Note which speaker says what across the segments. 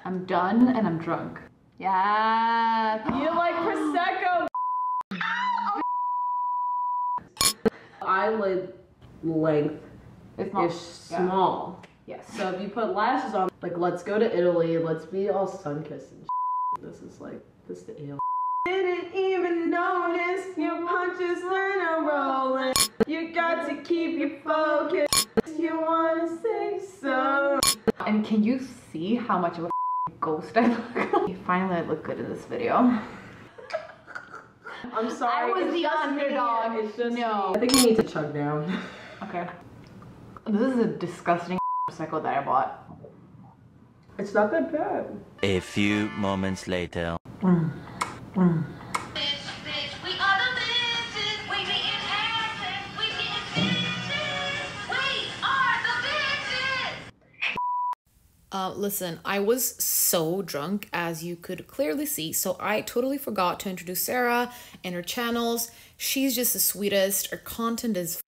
Speaker 1: I'm done and I'm drunk. Yeah.
Speaker 2: You like Prosecco. Eyelid length is small.
Speaker 1: Yes.
Speaker 2: So if you put lashes on, like, let's go to Italy, let's be all sun-kissed and This is like, this is the ill. Didn't even notice your punches when I'm rolling. You got to keep your focus. You wanna say so.
Speaker 1: And can you see how much of a ghost I look? Finally, I look good in this video.
Speaker 2: I'm sorry.
Speaker 1: I was the underdog.
Speaker 2: It's just
Speaker 1: no.
Speaker 2: Me. I think you need to chug down.
Speaker 1: Okay. This is a disgusting Prosecco that I bought.
Speaker 2: It's not that bad.
Speaker 3: A few moments later.
Speaker 4: Listen, I was so drunk, as you could clearly see, so I totally forgot to introduce Sarah and her channels. She's just the sweetest. Her content is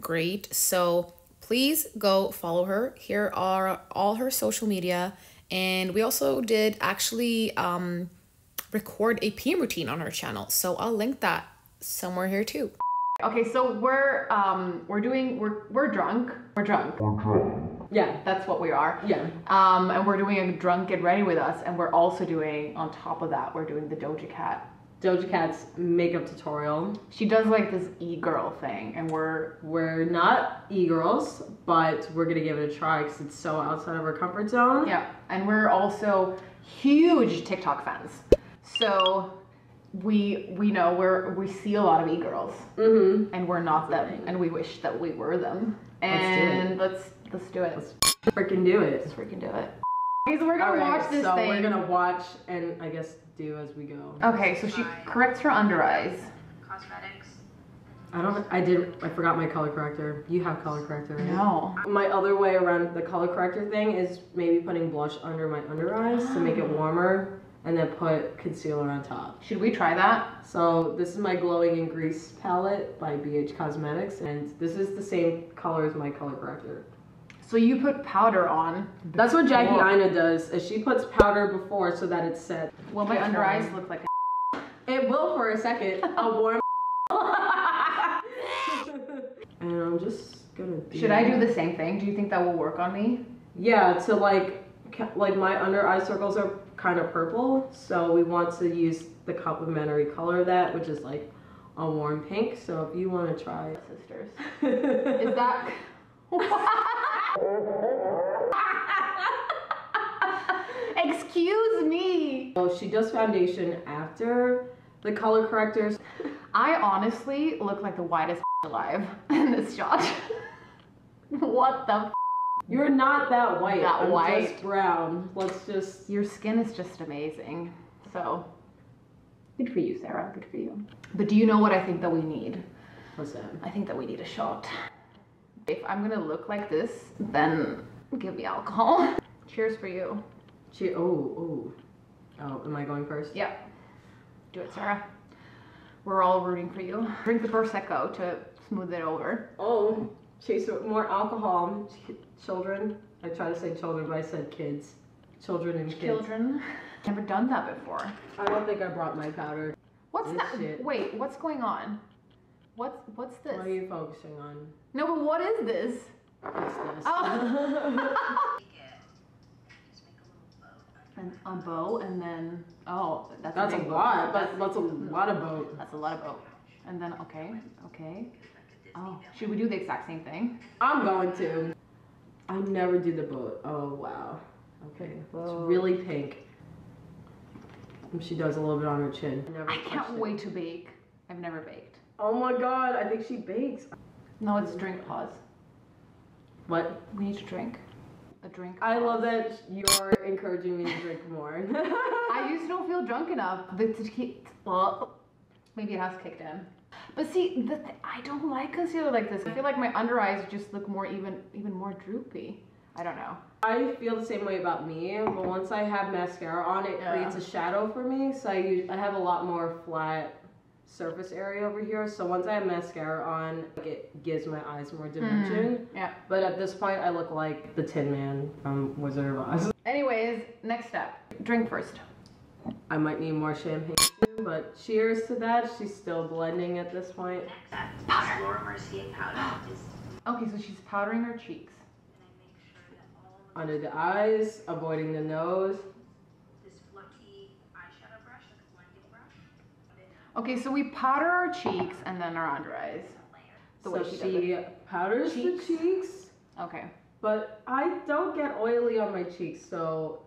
Speaker 4: great, so please go follow her. Here are all her social media, and we also did actually record a PM routine on her channel, so I'll link that somewhere here too.
Speaker 1: Okay, so we're drunk. We're drunk.
Speaker 2: Yeah,
Speaker 1: that's what we are.
Speaker 2: Yeah.
Speaker 1: And we're doing a drunk get ready with us, and we're also doing, on top of that, we're doing the Doja Cat.
Speaker 2: Doja Cat's makeup tutorial.
Speaker 1: She does like this e-girl thing, and
Speaker 2: we're not e-girls, but we're gonna give it a try because it's so outside of our comfort zone.
Speaker 1: Yeah, and we're also huge TikTok fans. So we know we see a lot of e-girls, and we're not them, and we wish that we were them. And let's do it.
Speaker 2: Let's freaking do it.
Speaker 1: Let's freaking do it. Okay, so we're gonna watch this thing.
Speaker 2: We're gonna watch and I guess do as we go.
Speaker 1: Okay, so she corrects her under eyes.
Speaker 5: Cosmetics.
Speaker 2: I forgot my color corrector. You have color corrector, right?
Speaker 1: No.
Speaker 2: My other way around the color corrector thing is maybe putting blush under my under eyes to make it warmer, and then put concealer on top.
Speaker 1: Should we try that?
Speaker 2: So this is my Glowing in Grease palette by BH Cosmetics, and this is the same color as my color corrector.
Speaker 1: So you put powder on.
Speaker 2: That's what Jackie Aina does, is she puts powder before so that it's set.
Speaker 1: Well, my under eyes look like
Speaker 2: It will for a second. A warm and I'm just gonna do
Speaker 1: Should I do the same thing? Do you think that will work on me?
Speaker 2: Yeah, to like my under eye circles are kind of purple, so we want to use the complementary color of that, which is like a warm pink. So if you want to try
Speaker 1: sisters. Is that Excuse me.
Speaker 2: Oh, she does foundation after the color correctors.
Speaker 1: I honestly look like the whitest alive in this shot. What the
Speaker 2: You're not that white.
Speaker 1: I'm white.
Speaker 2: Just brown. Let's just...
Speaker 1: Your skin is just amazing. So, good for you, Sarah. Good for you. But do you know what I think that we need?
Speaker 2: What's that?
Speaker 1: I think that we need a shot. If I'm gonna look like this, then give me alcohol. Cheers for you.
Speaker 2: Cheers. Oh, am I going first?
Speaker 1: Yeah. Do it, Sarah. We're all rooting for you. Drink the Prosecco to smooth it over.
Speaker 2: Oh, chase more alcohol. Children. I try to say children, but I said kids. Children and kids.
Speaker 1: Children. Never done that before.
Speaker 2: I don't think I brought my powder.
Speaker 1: What's that? Shit. Wait, what's going on? What's this?
Speaker 2: What are you focusing on?
Speaker 1: No, but what is this?
Speaker 2: What's this?
Speaker 1: Oh. And a bow, and then that's
Speaker 2: a lot. That's a lot of boat.
Speaker 1: That's a lot of boat. And then okay. Oh, should we do the exact same thing?
Speaker 2: I'm going to. I never do the boat. Oh wow. Okay, it's really pink. And she does a little bit on her chin.
Speaker 1: I can't wait to bake. I've never baked.
Speaker 2: Oh my god, I think she bakes.
Speaker 1: No, it's drink pause.
Speaker 2: What?
Speaker 1: We need to drink. A drink.
Speaker 2: I love that you're encouraging me to drink more.
Speaker 1: I just don't feel drunk enough. Well, maybe it has kicked in. But see, I don't like concealer like this. I feel like my under eyes just look more even more droopy. I don't know.
Speaker 2: I feel the same way about me, but once I have mascara on, it creates a shadow for me. So I have a lot more flat surface area over here. So once I have mascara on, it gives my eyes more dimension.
Speaker 1: Yeah.
Speaker 2: But at this point, I look like the Tin Man from Wizard of Oz.
Speaker 1: Anyways, next step. Drink first.
Speaker 2: I might need more champagne too, but cheers to that. She's still blending at this point.
Speaker 5: Powder.
Speaker 1: Okay, so she's powdering her cheeks.
Speaker 2: Under the eyes, avoiding the nose.
Speaker 5: This fluffy eyeshadow brush, like a blending brush.
Speaker 1: Okay, so we powder our cheeks and then our under eyes. The way
Speaker 2: So
Speaker 1: she does
Speaker 2: she
Speaker 1: it.
Speaker 2: powders the cheeks,
Speaker 1: Okay.
Speaker 2: but I don't get oily on my cheeks, so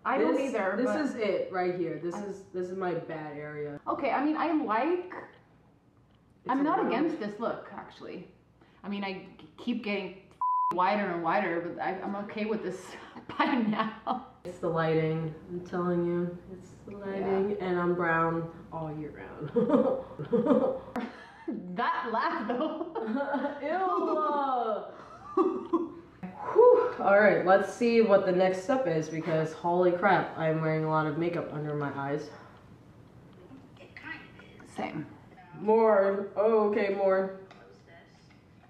Speaker 1: I don't either.
Speaker 2: This
Speaker 1: but...
Speaker 2: is it right here. This is my bad area.
Speaker 1: Okay, I mean, I'm
Speaker 2: a
Speaker 1: not
Speaker 2: little-
Speaker 1: against this look, actually. I mean, I keep getting wider and wider, but I'm okay with this by now.
Speaker 2: It's the lighting, I'm telling you. It's the lighting, and I'm brown all year round.
Speaker 1: That laugh, though.
Speaker 2: Ew! Whew. All right, let's see what the next step is, because holy crap, I'm wearing a lot of makeup under my eyes.
Speaker 5: It kind of is.
Speaker 1: Same.
Speaker 2: More. Oh, okay, more.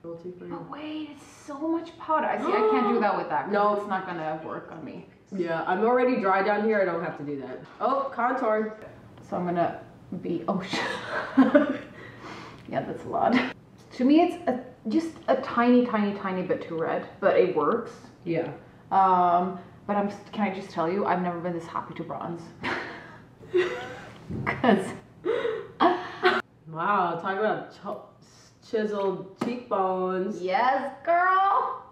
Speaker 5: Close this.
Speaker 1: But wait, it's so much powder. I see, I can't do that with that. 'Cause
Speaker 2: No.
Speaker 1: it's not gonna work on me.
Speaker 2: Yeah, I'm already dry down here. I don't have to do that. Oh, contour.
Speaker 1: So I'm gonna be, oh shit. Yeah, that's a lot. To me, it's just a tiny, tiny, tiny bit too red, but it works.
Speaker 2: Yeah.
Speaker 1: But can I just tell you, I've never been this happy to bronze. Cause.
Speaker 2: Wow, talk about chiseled cheekbones.
Speaker 1: Yes, girl.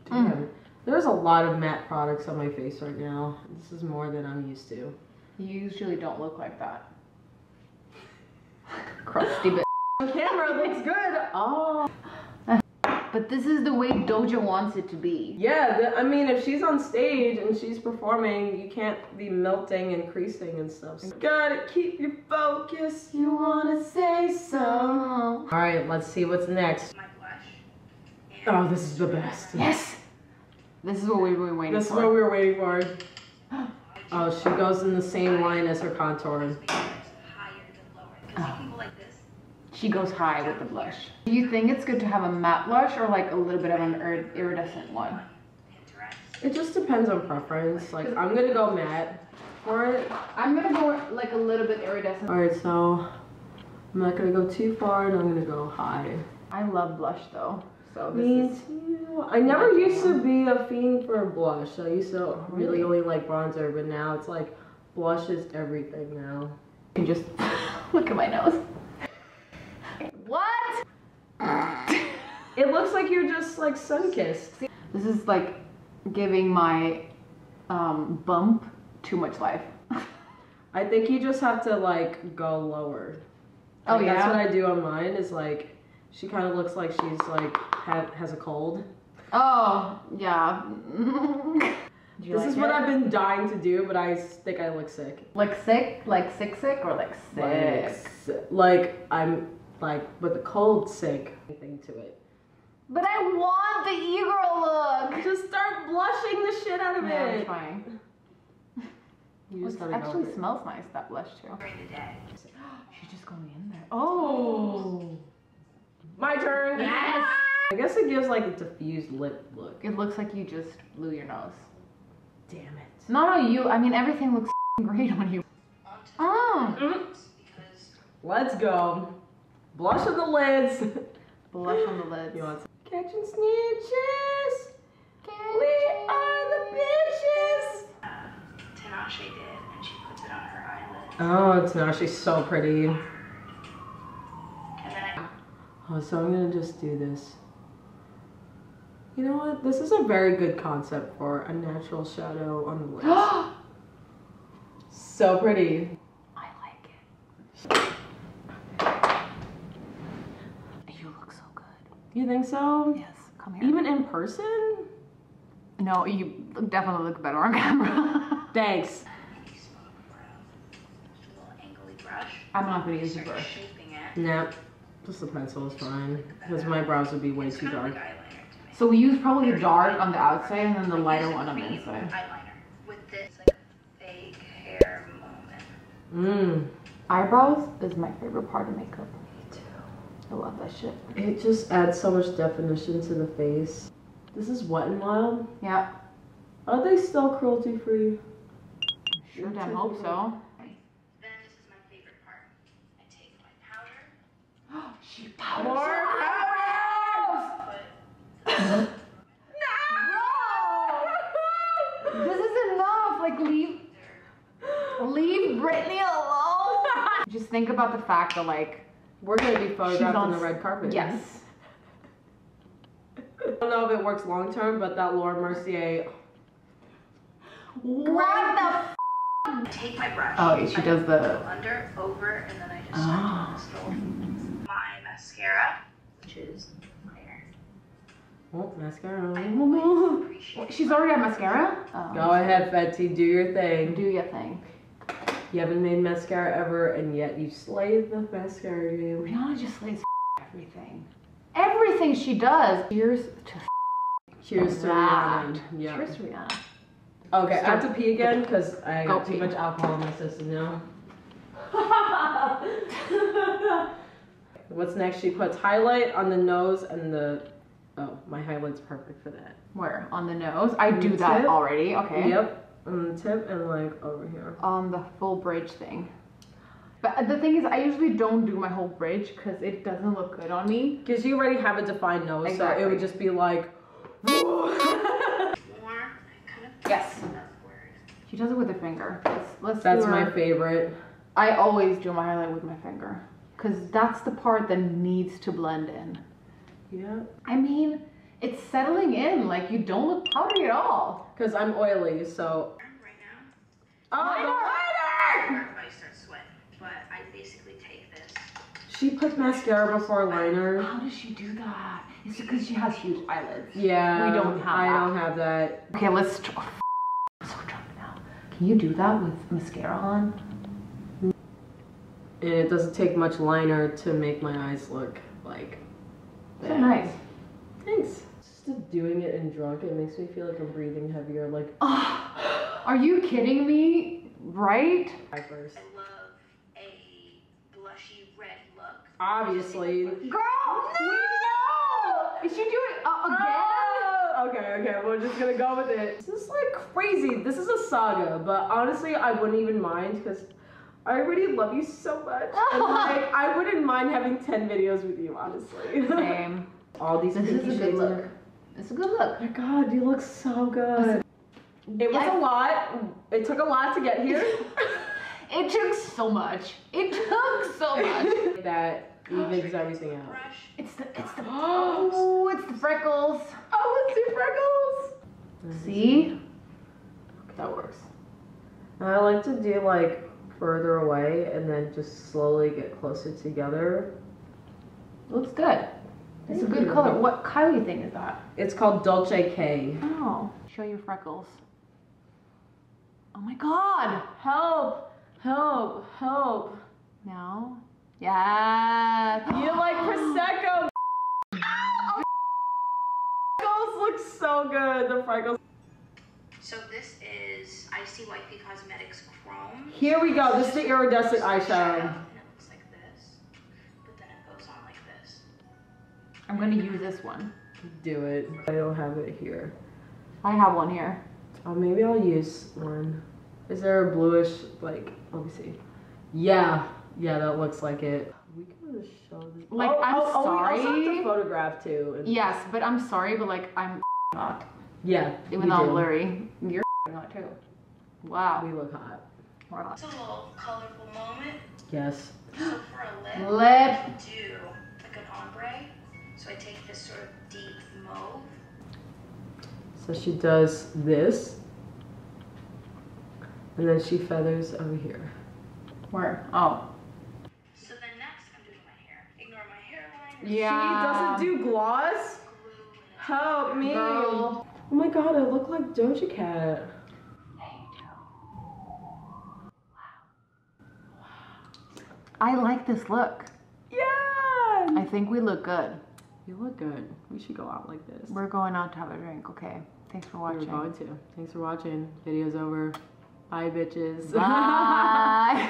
Speaker 2: Damn. There's a lot of matte products on my face right now. This is more than I'm used to.
Speaker 1: You usually don't look like that. Crusty bit.
Speaker 2: On camera, it looks good. Oh.
Speaker 1: But this is the way Doja wants it to be.
Speaker 2: Yeah, I mean, if she's on stage and she's performing, you can't be melting and creasing and stuff. So gotta keep your focus. You wanna say so. All right, let's see what's next.
Speaker 5: My blush.
Speaker 2: Oh, this is the best.
Speaker 1: Yes. This is what we've been waiting
Speaker 2: This is
Speaker 1: for.
Speaker 2: what we were waiting for. Oh, she goes in the same line as her contour.
Speaker 5: Higher than lower. Because you can go like this.
Speaker 1: She goes high with the blush. Do you think it's good to have a matte blush or like a little bit of an iridescent one?
Speaker 5: Pinterest.
Speaker 2: It just depends on preference. Like, I'm gonna go matte for it.
Speaker 1: I'm gonna go like a little bit iridescent.
Speaker 2: All right, so I'm not gonna go too far and I'm gonna go high.
Speaker 1: I love blush though. So this
Speaker 2: Me
Speaker 1: is
Speaker 2: too. I never used to be a fiend for blush. I used to really only like bronzer, but now it's like blush is everything now.
Speaker 1: You can just look at my nose. What?
Speaker 2: It looks like you're just like sun-kissed.
Speaker 1: This is like giving my bump too much life.
Speaker 2: I think you just have to like go lower.
Speaker 1: Oh,
Speaker 2: Like,
Speaker 1: yeah?
Speaker 2: That's what I do on mine is like, she kind of looks like she's like, has a cold.
Speaker 1: Oh, yeah. Do you
Speaker 2: This
Speaker 1: like
Speaker 2: is what
Speaker 1: it?
Speaker 2: I've been dying to do, but I think I look sick.
Speaker 1: Like sick? Like sick or like sick?
Speaker 2: Like I'm like with a cold sick thing to it.
Speaker 1: But I want the e-girl look!
Speaker 2: Just start blushing the shit out of
Speaker 1: Yeah, I'm
Speaker 2: it.
Speaker 1: trying.
Speaker 2: You just
Speaker 1: It
Speaker 2: gotta go
Speaker 1: actually
Speaker 2: with it.
Speaker 1: smells nice, that blush too.
Speaker 5: During the day.
Speaker 1: She's just going in there. Oh!
Speaker 2: My turn.
Speaker 1: Yes!
Speaker 2: I guess it gives like a diffused lip look.
Speaker 1: It looks like you just blew your nose.
Speaker 2: Damn it.
Speaker 1: Not on you, I mean everything looks great on you. Oh!
Speaker 5: Because
Speaker 2: Let's go. Blush on the lids.
Speaker 1: Blush on the lids.
Speaker 2: You want some catching snitches? We are the bitches.
Speaker 5: Tinashe did, and she puts it on her eyelid.
Speaker 2: Oh, Tinashe's so pretty.
Speaker 5: And then I
Speaker 2: Oh, so I'm gonna just do this. You know what? This is a very good concept for a natural shadow on the lids. So pretty.
Speaker 1: I like it. You look so good.
Speaker 2: You think so?
Speaker 1: Yes, come here.
Speaker 2: Even in person?
Speaker 1: No, you definitely look better on camera.
Speaker 2: Thanks.
Speaker 5: use a little angly brush.
Speaker 1: I'm not gonna use a
Speaker 5: Start
Speaker 1: brush.
Speaker 5: shaping it.
Speaker 2: Nah, just the pencil is fine. Because my brows would be way
Speaker 5: It's
Speaker 2: too
Speaker 5: kind of
Speaker 2: dark.
Speaker 5: like eyeliner to me.
Speaker 1: So we use probably the dark on the outside and then the lighter one on the
Speaker 5: Cream
Speaker 1: inside.
Speaker 5: eyeliner with this like fake hair moment.
Speaker 1: Eyebrows is my favorite part of makeup. Me too. I love that shit.
Speaker 2: It just adds so much definition to the face. This is Wet n Wild.
Speaker 1: Yeah.
Speaker 2: Are they still cruelty free?
Speaker 1: Sure damn hope so.
Speaker 5: Then this is my favorite part. I take my powder,
Speaker 1: She powders
Speaker 2: More
Speaker 1: her eyebrows!
Speaker 5: put
Speaker 1: No! This is enough. Like, leave Brittany alone. Just think about the fact that, like,
Speaker 2: we're gonna be photographed on the
Speaker 1: s-
Speaker 2: red carpet.
Speaker 1: Yes.
Speaker 2: I don't know if it works long term, but that Laura Mercier.
Speaker 1: What the
Speaker 5: take my brush.
Speaker 1: Oh, she
Speaker 5: I
Speaker 1: does the-
Speaker 5: go under, over, and then I just start doing this little. My mascara, which is there.
Speaker 2: Oh, mascara.
Speaker 5: I always appreciate.
Speaker 1: She's already got mascara?
Speaker 2: Go ahead, Betsy, do your thing.
Speaker 1: Do your thing.
Speaker 2: You haven't made mascara ever, and yet you slayed the mascara game.
Speaker 1: Rihanna just slays everything. Everything she does. Cheers to
Speaker 2: Cheers to
Speaker 1: that.
Speaker 2: Rihanna. Yeah.
Speaker 1: Cheers to Rihanna.
Speaker 2: Okay, I have to pee again because I
Speaker 1: Go
Speaker 2: got too
Speaker 1: pee.
Speaker 2: much alcohol in my system now. What's next? She puts highlight on the nose and the. Oh, my highlight's perfect for that.
Speaker 1: Where? On the nose? I do
Speaker 2: The
Speaker 1: that
Speaker 2: tip?
Speaker 1: already. Okay.
Speaker 2: Yep, on the tip and like over here.
Speaker 1: On the full bridge thing. But the thing is, I usually don't do my whole bridge because it doesn't look good on me.
Speaker 2: Because you already have a defined nose,
Speaker 1: Exactly.
Speaker 2: so it would just be like.
Speaker 5: More. I kind of.
Speaker 1: Yes.
Speaker 5: That's word.
Speaker 1: She does it with her finger. Let's
Speaker 2: That's
Speaker 1: do her.
Speaker 2: my favorite.
Speaker 1: I always do my highlight with my finger because that's the part that needs to blend in.
Speaker 2: Yeah.
Speaker 1: I mean, it's settling in. Like, you don't look powdery at all.
Speaker 2: Because I'm oily, so.
Speaker 5: Right now,
Speaker 2: Oh, the liner!
Speaker 5: everybody starts sweating, but I basically take this.
Speaker 2: She put mascara before liner.
Speaker 1: How does she do that? It's because she has huge eyelids.
Speaker 2: Yeah.
Speaker 1: We don't have
Speaker 2: I
Speaker 1: that.
Speaker 2: don't have that.
Speaker 1: Okay, let's. I'm so drunk now. Can you do that with mascara on?
Speaker 2: And it doesn't take much liner to make my eyes look like
Speaker 1: So
Speaker 2: that.
Speaker 1: nice.
Speaker 2: Thanks. Just doing it in drunk, it makes me feel like I'm breathing heavier. Like,
Speaker 1: Are you kidding me? Right?
Speaker 2: I first.
Speaker 5: I love a blushy red look.
Speaker 2: Obviously.
Speaker 1: Girl, no! Is she doing again?
Speaker 2: Oh, okay, we're just gonna go with it. This is like crazy. This is a saga, but honestly, I wouldn't even mind because I already love you so much. And like, I wouldn't mind having 10 videos with you, honestly.
Speaker 1: Same.
Speaker 2: All these
Speaker 1: This is
Speaker 2: pinky
Speaker 1: a good
Speaker 2: shades in
Speaker 1: look.
Speaker 2: there.
Speaker 1: It's a good look.
Speaker 2: Oh my god, you look so good. It was a lot. It took a lot to get here.
Speaker 1: It took so much. It took so much.
Speaker 2: That evens everything out.
Speaker 5: Brush.
Speaker 1: It's the oh, it's the freckles.
Speaker 2: Oh, it's your freckles.
Speaker 1: See? That works.
Speaker 2: I like to do like further away and then just slowly get closer together.
Speaker 1: Looks good. It's a
Speaker 2: Thank
Speaker 1: good
Speaker 2: you.
Speaker 1: color. What Kylie thing is that?
Speaker 2: It's called Dolce K.
Speaker 1: Oh, show your freckles. Oh my god!
Speaker 2: Help! Help! Help!
Speaker 1: Now? Yeah.
Speaker 2: You like Prosecco? Freckles look so good. The freckles.
Speaker 5: So this is Icy Wifey Cosmetics Chrome.
Speaker 2: Here we go. This is the iridescent eyeshadow.
Speaker 5: And it looks like this, but then it goes on like this.
Speaker 1: I'm gonna use this one.
Speaker 2: Do it. I don't have it here.
Speaker 1: I have one here.
Speaker 2: Oh, maybe I'll use one. Is there a bluish, like, let me see. Yeah, that looks like it. We can just show this.
Speaker 1: Like, I'm
Speaker 2: We also have
Speaker 1: sorry.
Speaker 2: to photograph too. And
Speaker 1: Yes, but I'm sorry, but like I'm not.
Speaker 2: Yeah.
Speaker 1: Even though I'm blurry, you're not too. Wow.
Speaker 2: We look hot.
Speaker 1: We're hot.
Speaker 5: It's a little colorful moment.
Speaker 2: Yes.
Speaker 5: So for a lip,
Speaker 1: Lip.
Speaker 5: I do like an ombre. So I take this sort of deep mauve.
Speaker 2: So she does this. And then she feathers over here.
Speaker 1: Where? Oh.
Speaker 5: So then next I'm doing my hair. Ignore my hairline.
Speaker 1: Yeah.
Speaker 2: She doesn't do gloss?
Speaker 5: Glue and it's
Speaker 2: Help me.
Speaker 1: Girl.
Speaker 2: Oh my god, I look like Doja Cat.
Speaker 1: I like this look.
Speaker 2: Yeah!
Speaker 1: I think we look good.
Speaker 2: You look good. We should go out like this.
Speaker 1: We're going out to have a drink, okay? Thanks for
Speaker 2: We're
Speaker 1: watching.
Speaker 2: going to. Thanks for watching. Video's over. Bye, bitches.
Speaker 1: Bye.